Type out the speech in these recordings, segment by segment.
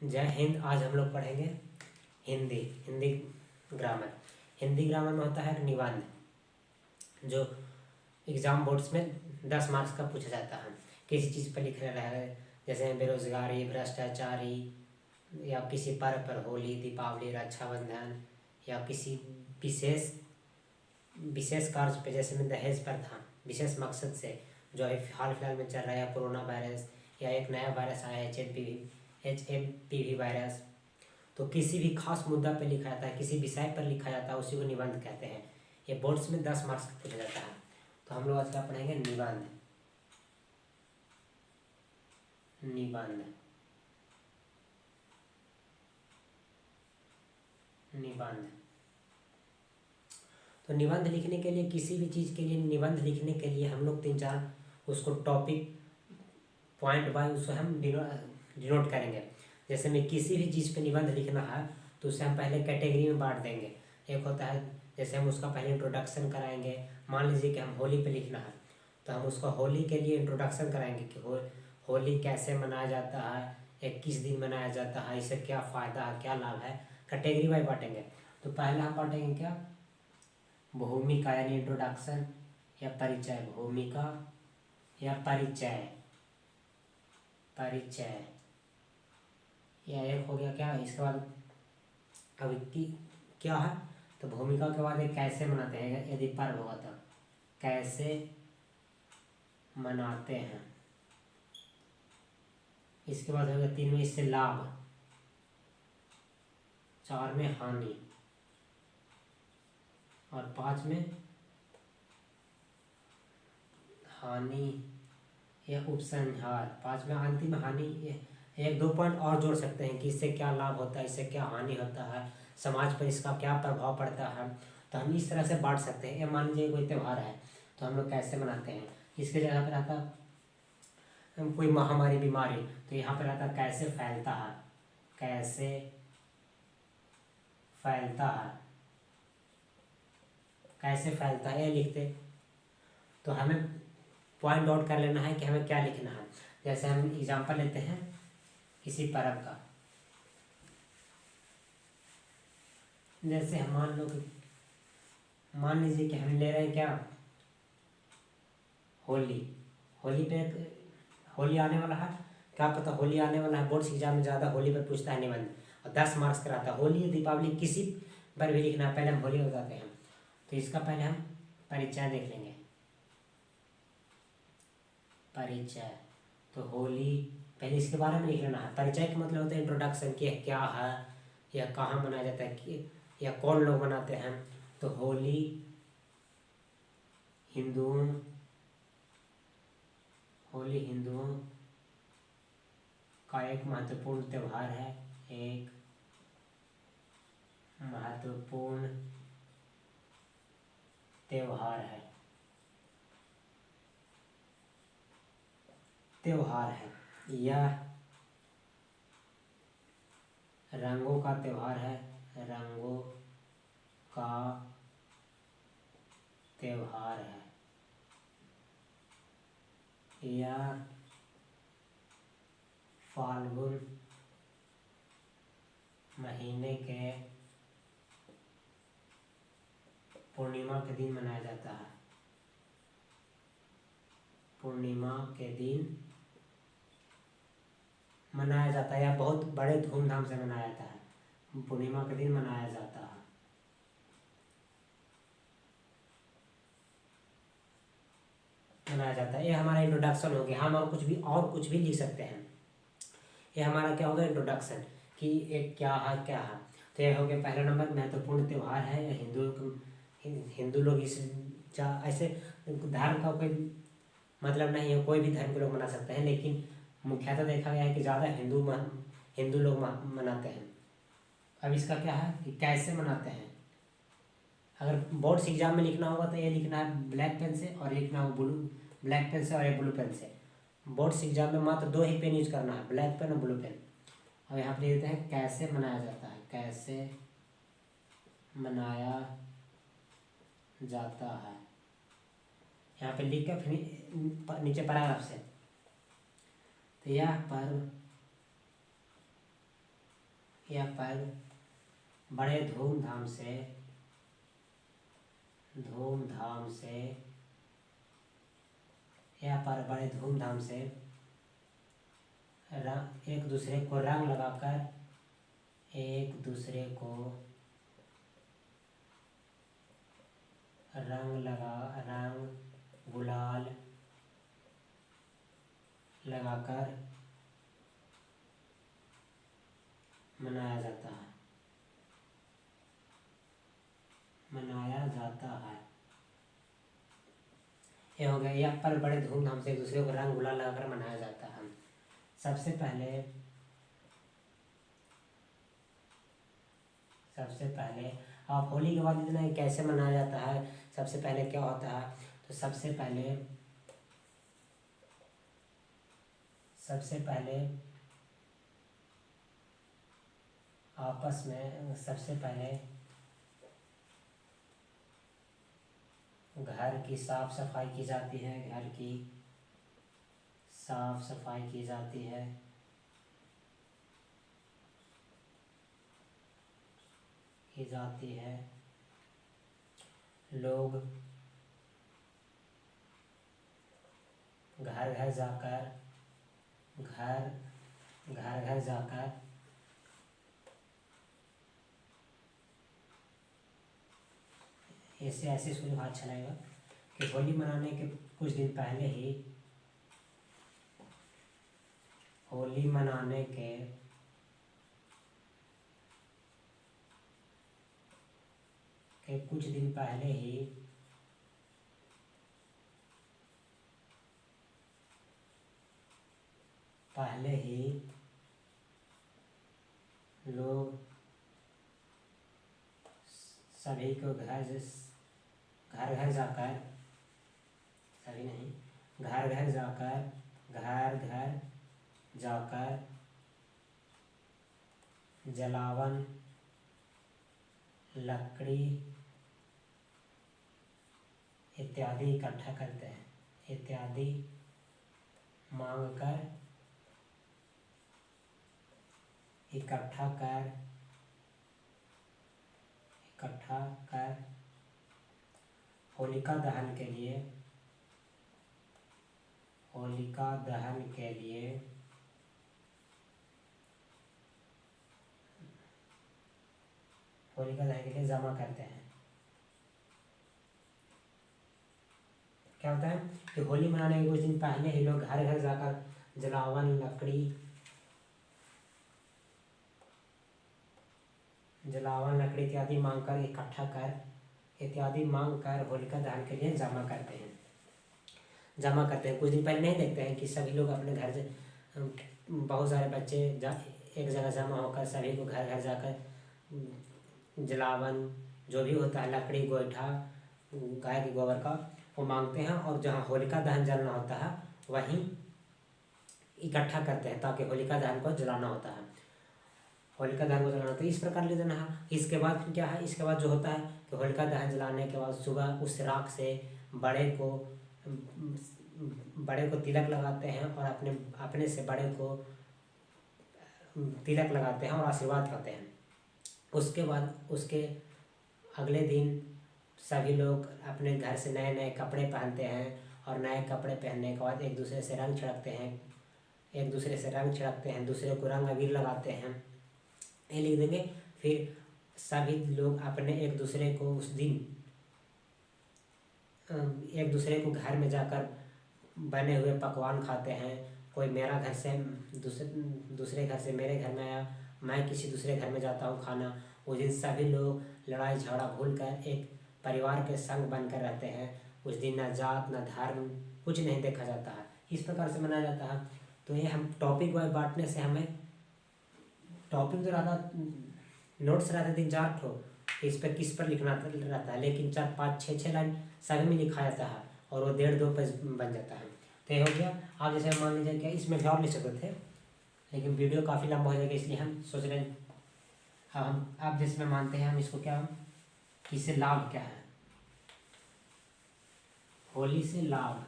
जय हिंद। आज हम लोग पढ़ेंगे हिंदी हिंदी ग्रामर। हिंदी ग्रामर में होता है निबंध, जो एग्ज़ाम बोर्ड्स में 10 मार्क्स का पूछा जाता है। किसी चीज़ पर लिखना है, जैसे बेरोजगारी, भ्रष्टाचारी, या किसी पर्व पर होली, दीपावली, रक्षाबंधन, या किसी विशेष विशेष कार्य पे, जैसे में दहेज प्रथा, विशेष मकसद से, जो अभी हाल फिलहाल में चल रहा है कोरोना वायरस, या एक नया वायरस आया HMPV वायरस। तो किसी भी खास मुद्दा पर लिखा जाता है, किसी विषय पर लिखा जाता है, उसी को निबंध कहते हैं। ये बोर्ड्स में 10 मार्क्स का पूछा जाता है। तो हम लोग आज क्या पढ़ेंगे? निबंध। निबंध निबंध तो निबंध लिखने के लिए, किसी भी चीज़ के लिए निबंध लिखने के लिए हम लोग 3-4 उसको टॉपिक पॉइंट बाय उसको हम डिनोट करेंगे। जैसे में किसी भी चीज़ पे निबंध लिखना है तो उसे हम पहले कैटेगरी में बांट देंगे। एक होता है, जैसे हम उसका पहले इंट्रोडक्शन कराएंगे। मान लीजिए कि हम होली पे लिखना है, तो हम उसका होली के लिए इंट्रोडक्शन कराएंगे कि होली कैसे मनाया जाता है, एक किस दिन मनाया जाता है, इससे क्या फ़ायदा है, क्या लाभ है। कैटेगरी वाइज बांटेंगे। तो पहले हम बांटेंगे क्या? भूमिका यानी इंट्रोडक्शन या परिचय। भूमिका या परिचय। परिचय या एक हो गया क्या? इसके बाद अभी क्या है? तो भूमिका के बाद एक कैसे मनाते हैं, यदि पर्व होगा तो कैसे मनाते हैं। इसके बाद हो गया 3 में इससे लाभ, 4 में हानि, और 5 में हानि या उपसंहार। 5 में अंतिम हानि। 1-2 पॉइंट और जोड़ सकते हैं कि इससे क्या लाभ होता है, इससे क्या हानि होता है, समाज पर इसका क्या प्रभाव पड़ता है। तो हम इस तरह से बांट सकते हैं। मान लीजिए कोई त्यौहार है तो हम लोग कैसे मनाते हैं। इसके जगह पर आता कोई महामारी, बीमारी, तो यहाँ पर आता कैसे फैलता है। कैसे फैलता है, कैसे फैलता है, ये लिखते। तो हमें पॉइंट आउट कर लेना है कि हमें क्या लिखना है। जैसे हम एग्जांपल लेते हैं किसी पर्व का। जैसे हम मान लीजिए कि हम ले रहे हैं क्या? होली। होली पे होली आने वाला है, क्या पता होली आने वाला है। बोर्ड्स एग्जाम में ज़्यादा होली पर पूछता है निबंध, और 10 मार्क्स कराता है। होली, दीपावली, किसी पर भी लिखना है। पहले हम होली बताते हैं, तो इसका पहले हम परिचय देख लेंगे। परिचय, तो होली पहले इसके बारे में लिख लेना है। परिचय का मतलब होता है इंट्रोडक्शन, कि क्या है, या कहाँ मनाया जाता है, कि या कौन लोग मनाते हैं। तो होली हिंदुओं का एक महत्वपूर्ण त्यौहार है। एक महत्वपूर्ण त्यौहार है। यह रंगों का त्यौहार है। रंगों का त्यौहार है। यह फाल्गुन महीने के पूर्णिमा के दिन मनाया जाता है। पूर्णिमा के दिन मनाया जाता है, या बहुत बड़े धूमधाम से मनाया जाता है। पूर्णिमा के दिन मनाया जाता है। ये हमारा इंट्रोडक्शन हो गया। हम और कुछ भी लिख सकते हैं। ये हमारा क्या होगा? इंट्रोडक्शन, कि एक क्या है। तो ये हो गया पहला नंबर, महत्वपूर्ण त्यौहार है। हिंदू लोग इस ऐसे धर्म का कोई मतलब नहीं है, कोई भी धर्म के लोग मना सकते हैं, लेकिन मुख्यतः देखा गया है कि ज़्यादा हिंदू लोग मनाते हैं। अब इसका क्या है कि कैसे मनाते हैं। अगर बोर्ड्स एग्जाम में लिखना होगा तो ये लिखना है ब्लैक पेन से, और लिखना हो ब्लैक पेन से और एक ब्लू पेन से। बोर्ड्स एग्जाम में मात्र 2 ही पेन यूज करना है, ब्लैक पेन और ब्लू पेन। अब यहाँ पर लिख देते हैं कैसे मनाया जाता है। कैसे मनाया जाता है, यहाँ पे लिख कर फिर नीचे पैराग्राफ से। तो यह पर्व यह पर्व बड़े धूमधाम से यह पर्व बड़े धूमधाम से एक दूसरे को रंग लगाकर रंग गुलाल लगाकर मनाया जाता है। ये हो गया, यह पर्व बड़े धूमधाम से एक दूसरे को रंग गुलाल लगाकर मनाया जाता है। सबसे पहले आप होली के बाद इतना कैसे मनाया जाता है, सबसे पहले क्या होता है, तो सबसे पहले आपस में घर की साफ सफाई की जाती है। लोग घर घर जाकर ऐसे सुन अच्छा लगेगा कि होली मनाने के कुछ दिन पहले ही लोग सभी को घर घर जाकर जलावन, लकड़ी इत्यादि इकट्ठा करते हैं। इकट्ठा कर होलिका दहन के लिए जमा करते हैं। क्या होता है कि होली मनाने के कुछ दिन पहले ही लोग घर घर जाकर जलावन, लकड़ी इत्यादि मांग कर होलिका दहन के लिए जमा करते हैं। कुछ दिन पहले नहीं देखते हैं कि सभी लोग अपने घर से बहुत सारे बच्चे एक जगह जमा होकर सभी को घर घर जाकर जलावन जो भी होता है, लकड़ी, गोईठा, गाय के गोबर का, वो मांगते हैं और जहाँ होलिका दहन जलना होता है वहीं इकट्ठा करते हैं ताकि होलिका दहन को जलाना होता है। इस प्रकार ले देना है। इसके बाद क्या है, इसके बाद जो होता है कि होलिका दहन जलाने के बाद सुबह उस राख से बड़े को तिलक लगाते हैं और अपने से बड़े को तिलक लगाते हैं और आशीर्वाद करते हैं। उसके बाद उसके अगले दिन सभी लोग अपने घर से नए नए कपड़े पहनते हैं और नए कपड़े पहनने के बाद एक दूसरे से रंग छिड़कते हैं, दूसरे को रंग अबीर लगाते हैं, ये लिख देंगे। फिर सभी लोग अपने एक दूसरे को उस दिन एक दूसरे को घर में जाकर बने हुए पकवान खाते हैं। कोई मेरा घर से दूसरे घर से मेरे घर में आया, मैं किसी दूसरे घर में जाता हूँ खाना। उस दिन सभी लोग लड़ाई झगड़ा भूलकर एक परिवार के संग बनकर रहते हैं। उस दिन न जात न धर्म कुछ नहीं देखा जाता है। इस प्रकार से मनाया जाता है। तो ये हम टॉपिक वाइज बांटने से हमें टॉपिक तो रहता, नोट्स रहते 3-4 ठो, इस पर किस पर लिखना रहता है, लेकिन 4-5-6 लाइन सभी में लिखा जाता है और वो 1.5-2 पेज बन जाता है। तो ये हो गया। आप जैसे मान लीजिए कि इसमें भी और लिख सकते थे, लेकिन वीडियो काफ़ी लंबा हो जाएगा, इसलिए हम सोच रहे हैं हम आप जिसमें मानते हैं हम इसको क्या, इससे लाभ क्या है, होली से लाभ।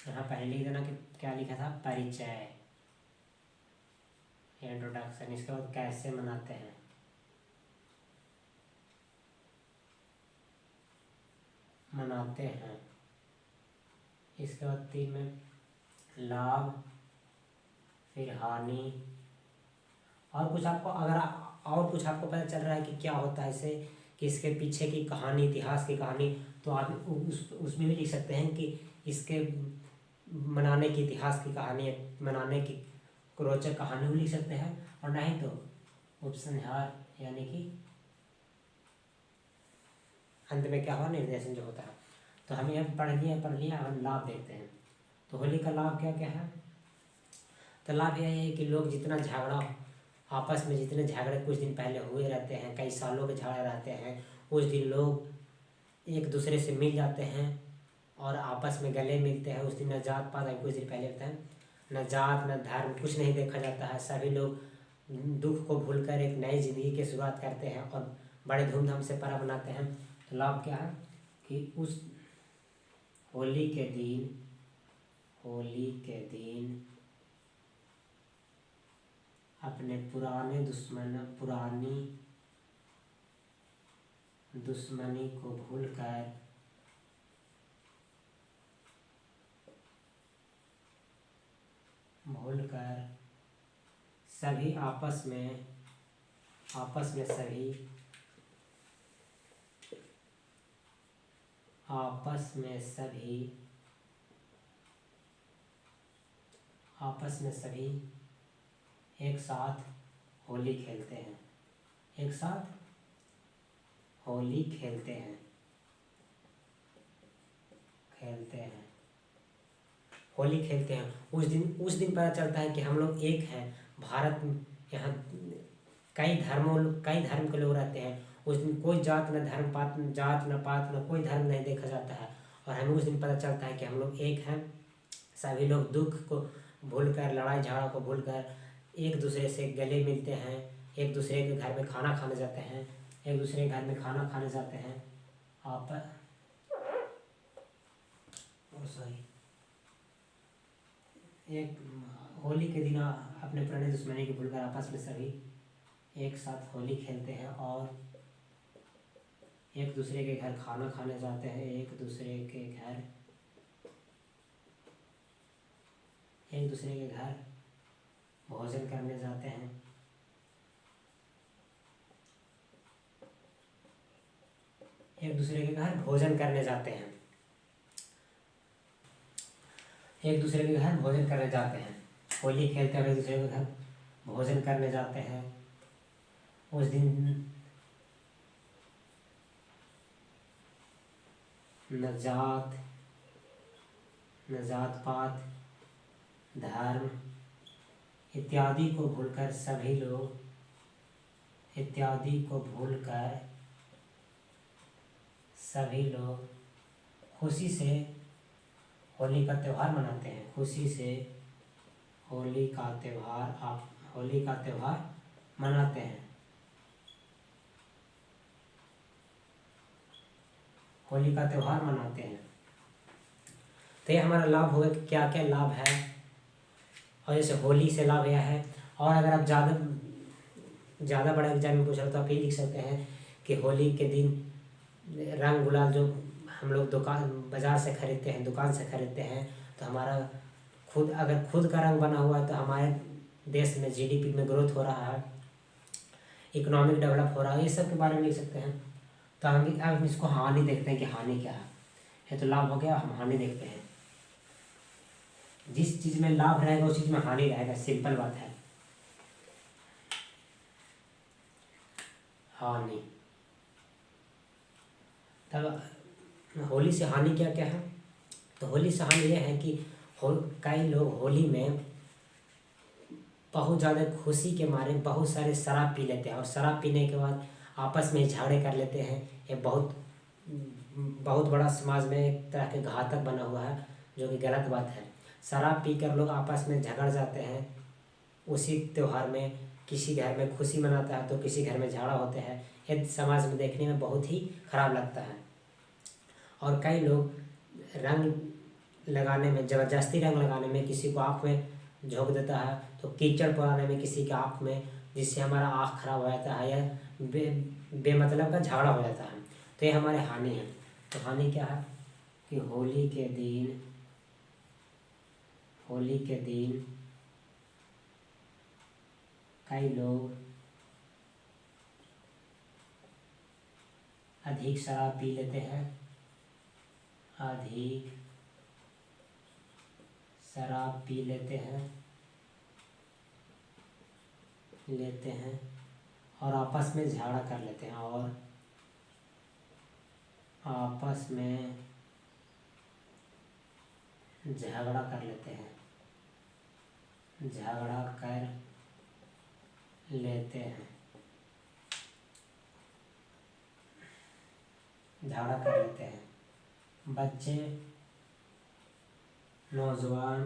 यहाँ पहले लिख देना कि क्या लिखा था, परिचय, इंट्रोडक्शन। इसके बाद कैसे मनाते हैं, मनाते हैं। इसके बाद 3 में लाभ, फिर हानि। और कुछ आपको और कुछ आपको पता चल रहा है कि क्या होता है इससे, कि इसके पीछे की कहानी, इतिहास की कहानी, तो आप उसमें भी लिख सकते हैं कि इसके मनाने की इतिहास की कहानी, मनाने की रोचक कहानी भी लिख सकते हैं। और नहीं तो उपसंहार, यानी कि अंत में क्या हुआ, निर्देशन जो होता है। तो हम यह पढ़ लिया, हम लाभ देखते हैं। तो होली का लाभ क्या क्या है? तो लाभ यह है कि लोग जितना झगड़ा, आपस में जितने झगड़े कुछ दिन पहले हुए रहते हैं, कई सालों के झगड़े रहते हैं, उस दिन लोग एक दूसरे से मिल जाते हैं और आपस में गले मिलते हैं। उस दिन न जात पात, कुछ दिन पहले होता है, न जात न धर्म, कुछ नहीं देखा जाता है। सभी लोग दुख को भूलकर एक नई जिंदगी की शुरुआत करते हैं और बड़े धूमधाम से पर्व मनाते हैं। तो लाभ क्या है कि उस होली के दिन अपने पुरानी दुश्मनी को भूलकर सभी आपस में सभी एक साथ होली खेलते हैं, होली खेलते हैं। होली खेलते हैं उस दिन पता चलता है कि हम लोग एक हैं। भारत यहाँ कई धर्म के लोग रहते हैं। उस दिन कोई जात न पात न कोई धर्म नहीं देखा जाता है। और हमें उस दिन पता चलता है कि हम लोग एक हैं। सभी लोग दुख को भूलकर, लड़ाई झगड़ा को भूलकर एक दूसरे से गले मिलते हैं, एक दूसरे के घर में खाना खाने जाते हैं, एक होली के दिन अपने पुराने दुश्मनी को भूलकर आपस में सभी एक साथ होली खेलते हैं और एक दूसरे के घर खाना खाने जाते हैं, एक दूसरे के घर भोजन करने जाते हैं। एक दूसरे के घर भोजन करने जाते हैं। होली खेलते हुए एक दूसरे के घर भोजन करने जाते हैं। उस दिन न जात पात, धर्म इत्यादि को भूलकर सभी लोग खुशी से होली का त्यौहार मनाते हैं। होली का त्यौहार मनाते हैं। तो ये हमारा लाभ होगा कि क्या क्या लाभ है। और जैसे होली से लाभ यह है। और अगर आप ज़्यादा बड़ा एग्जाम में पूछ रहे तो आप ये लिख सकते हैं कि होली के दिन रंग गुलाल जो हम लोग बाजार से खरीदते हैं, दुकान से खरीदते हैं, तो हमारा खुद का रंग बना हुआ है तो हमारे देश में GDP में ग्रोथ हो रहा है, इकोनॉमिक डेवलप हो रहा है, ये सब के बारे में लिख सकते हैं। तो हम इसको हानि देखते हैं कि हानि क्या है। तो लाभ हो गया, हम हानि देखते हैं। जिस चीज़ में लाभ रहेगा उस चीज़ में हानि रहेगा, सिंपल बात है। हानि, तब होली से हानि क्या क्या है? तो होली से हानि यह है कि कई लोग होली में बहुत ज़्यादा खुशी के मारे बहुत सारे शराब पी लेते हैं और शराब पीने के बाद आपस में झगड़े कर लेते हैं। ये बहुत बड़ा समाज में एक तरह के घातक बना हुआ है, जो कि गलत बात है। शराब पीकर लोग आपस में झगड़ जाते हैं। उसी त्यौहार में किसी घर में खुशी मनाता है तो किसी घर में झगड़ा होते हैं। ये समाज में देखने में बहुत ही खराब लगता है। और कई लोग रंग लगाने में, ज़बरदस्ती रंग लगाने में, किसी को आँख में झोंक देता है, तो कीचड़ पड़ाने में किसी के आँख में, जिससे हमारा आँख खराब हो जाता है या बेमतलब का झगड़ा हो जाता है, तो ये हमारे हानि है। तो हानि क्या है कि होली के दिन कई लोग अधिक शराब पी लेते हैं, अधिक शराब पी लेते हैं और आपस में झगड़ा कर लेते हैं, और आपस में झगड़ा कर लेते हैं, झगड़ा कर लेते हैं, झगड़ा कर लेते हैं। बच्चे, नौजवान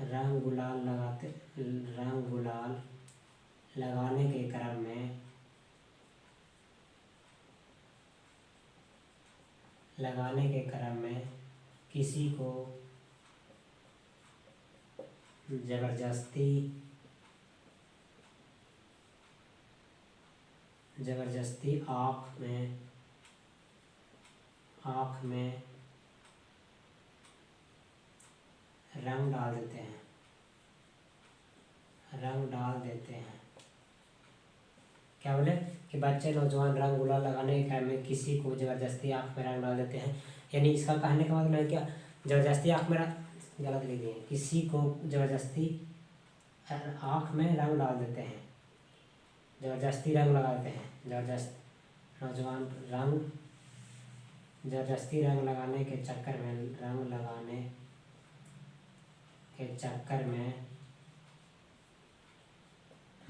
रंग गुलाल लगाने के क्रम में किसी को जबरदस्ती आँख में रंग डाल देते हैं। क्या बोले कि बच्चे, नौजवान रंग गुलाल लगाने के क्रम में किसी को जबरदस्ती आँख में रंग डाल देते हैं। यानी इसका कहने का मतलब है क्या, जबरदस्ती आँख में गलत लिख दिए, किसी को जबरदस्ती आँख में रंग डाल देते हैं, जबरदस्ती रंग लगा देते हैं। जबरदस्ती रंग लगाने के चक्कर में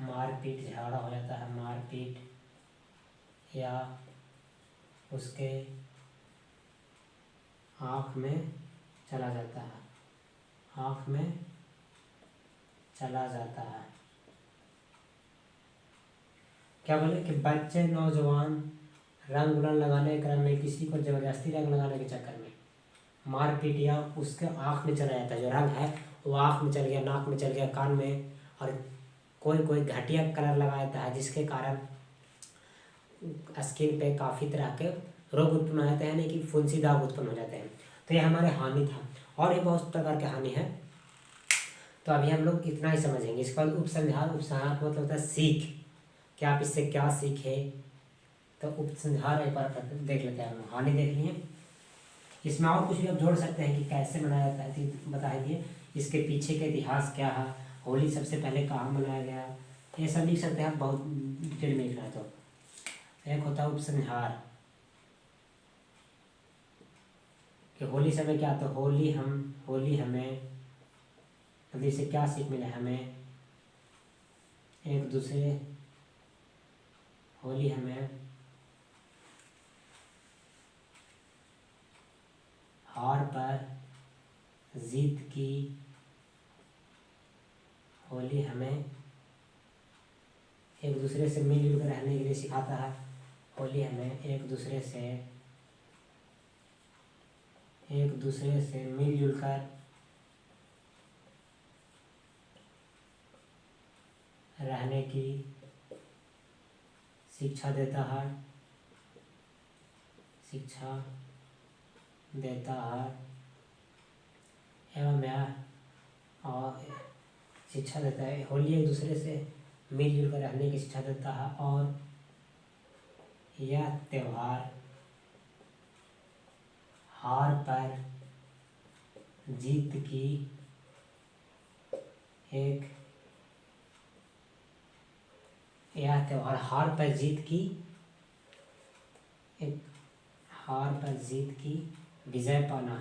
मारपीट, झगड़ा हो जाता है, मारपीट, या उसके आँख में चला जाता है। क्या बोले कि बच्चे, नौजवान रंग गुलाल लगाने के क्रम में किसी को जबरदस्ती रंग लगाने के चक्कर में मारपीट या उसके आँख में चला जाता है। जो रंग है वो आँख में चल गया, नाक में चल गया, कान में, और कोई घटिया कलर लगा देता है, जिसके कारण स्किन पे काफ़ी तरह के रोग उत्पन्न हो जाते हैं, यानी कि फुंसी दाग उत्पन्न हो जाते हैं। तो ये हमारे हानि था, और ये बहुत प्रकार के हानि है। तो अभी हम लोग इतना ही समझेंगे। इसके बाद उपसंहार मतलब होता है सीख, कि आप इससे क्या सीखे। तो उपसंहार एक बार देख लेते हैं हम। हानि देख लिए, इसमें और कुछ भी आप जोड़ सकते हैं कि कैसे मनाया जाता है, तो बताइए इसके पीछे का इतिहास क्या है, होली सबसे पहले कहाँ मनाया गया, ये सब लिख सकते हैं आप, बहुत डिटेल में लिखना है। तो एक होता है उपसंहार, कि होली समय क्या, तो होली हमें मतलब इससे क्या सीख मिला हमें, एक दूसरे, होली हमें हार पर जीत की, होली हमें एक दूसरे से मिलजुल कर रहने के लिए सिखाता है। होली हमें एक दूसरे से मिलजुल कर रहने की शिक्षा देता है, एवं शिक्षा देता है। होली एक दूसरे से मिलजुल कर रहने की शिक्षा देता है, और यह त्योहार हार पर जीत की एक विजय पाना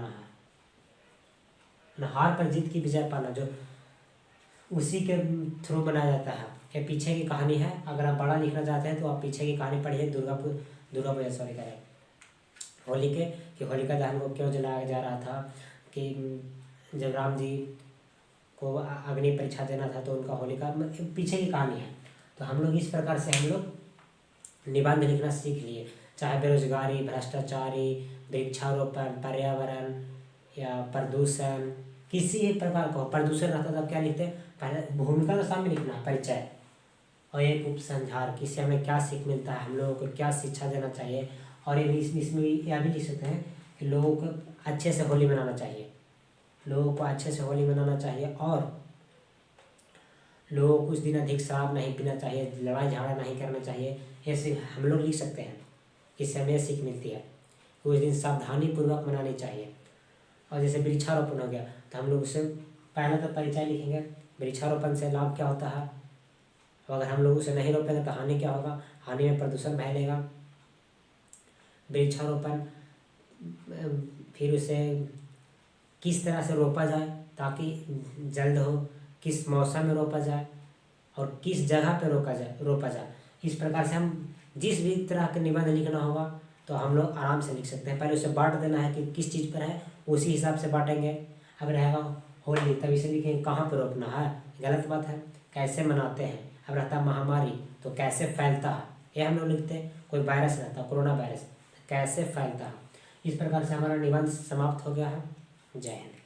है। हार पर जीत की विजय पाना, जो उसी के थ्रू बनाया जाता है। ये पीछे की कहानी है, अगर आप बड़ा लिखना चाहते हैं तो आप पीछे की कहानी पढ़िए, दुर्गा पूजा सॉरी करें होली के, कि होलिका दहन को क्यों जलाया जा रहा था, कि जब राम जी को अग्नि परीक्षा देना था, तो उनका होलिका पीछे की कहानी है। तो हम लोग इस प्रकार से हम लोग निबंध लिखना सीख लिए, चाहे बेरोजगारी, भ्रष्टाचारी, वृक्षारोपण, पर्यावरण या प्रदूषण, किसी भी प्रकार का प्रदूषण रहता तब क्या लिखते हैं, पहले भूमिका तो सामने लिखना है, परिचय और एक उपसंहार, किससे हमें क्या सीख मिलता है, हम लोगों को क्या शिक्षा देना चाहिए। और ये भी इसमें यह भी लिख सकते हैं कि लोगों को अच्छे से होली मनाना चाहिए, लोगों को अच्छे से होली मनाना चाहिए, और लोगों को उस दिन अधिक शराब नहीं पीना चाहिए, लड़ाई झगड़ा नहीं करना चाहिए, ऐसे हम लोग लिख सकते हैं। इससे हमें सीख मिलती है कि उस दिन सावधानी पूर्वक मनानी चाहिए। और जैसे वृक्षारोपण हो गया तो हम लोग उससे पहले तो परिचय लिखेंगे, वृक्षारोपण से लाभ क्या होता है, अगर हम लोग उसे नहीं रोपेंगे तो हानि क्या होगा, हानि में प्रदूषण फैलेगा। वृक्षारोपण फिर उसे किस तरह से रोपा जाए ताकि जल्द हो, किस मौसम में रोपा जाए और किस जगह पे रोपा जाए। इस प्रकार से हम जिस भी तरह के निबंध लिखना होगा तो हम लोग आराम से लिख सकते हैं। पहले उसे बांट देना है कि किस चीज़ पर है, उसी हिसाब से बांटेंगे। अब रहेगा होली, तब इसे लिखेंगे कहाँ पर रोपना है, गलत बात है। कैसे मनाते हैं, अब रहता है महामारी तो कैसे फैलता है, ये हम लोग लिखते हैं। कोई वायरस रहता है, कोरोना वायरस, कैसे फैलता है। इस प्रकार से हमारा निबंध समाप्त हो गया है। जय हिंद।